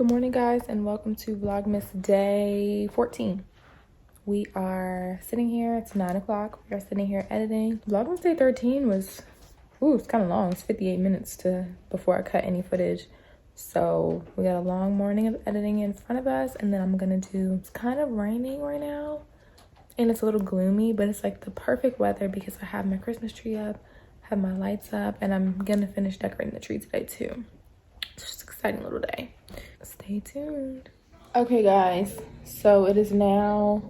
Good morning, guys, and welcome to Vlogmas day 14. We are sitting here. It's 9 o'clock. We are sitting here editing. Vlogmas day 13 was, it's kind of long. It's 58 minutes before I cut any footage. So we got a long morning of editing in front of us, and then I'm gonna do, it's kind of raining right now, and it's a little gloomy, but it's like the perfect weather because I have my Christmas tree up, have my lights up, and I'm gonna finish decorating the tree today too. It's just an exciting little day. Stay tuned. Okay, guys, so it is now,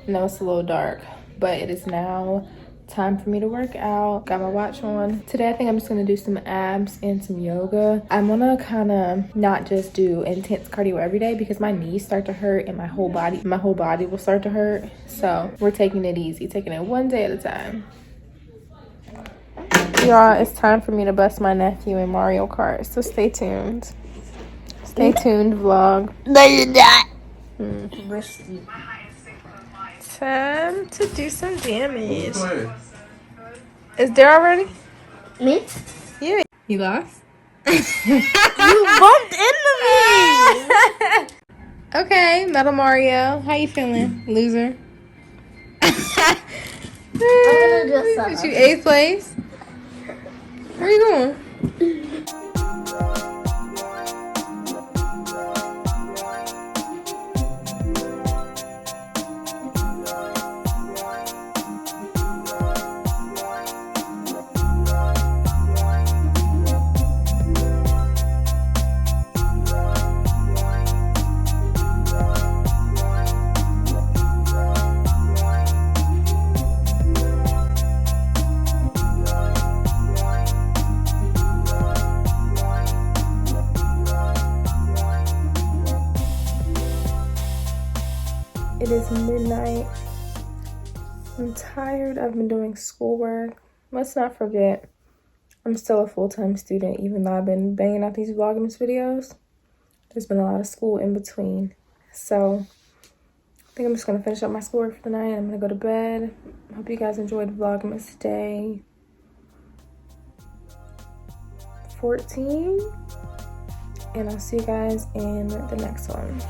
I know it's a little dark, but it is now time for me to work out. Got my watch on. Today, I think I'm just gonna do some abs and some yoga. I'm gonna kind of not just do intense cardio every day because my knees start to hurt and my whole body will start to hurt. So we're taking it easy, taking it one day at a time. Y'all, it's time for me to bust my nephew in Mario Kart, so stay tuned. Stay tuned, vlog. No, you're not. Risky. Time to do some damage. Is there already? Me? Yeah. You lost? You bumped into me. Okay, Metal Mario. How you feeling, loser? I'm gonna just Did you 8th place? Where you going? It is midnight. I'm tired. I've been doing schoolwork. Let's not forget, I'm still a full-time student, even though I've been banging out these Vlogmas videos. There's been a lot of school in between. So I think I'm just gonna finish up my schoolwork for the night. I'm gonna go to bed. Hope you guys enjoyed Vlogmas day 14. And I'll see you guys in the next one.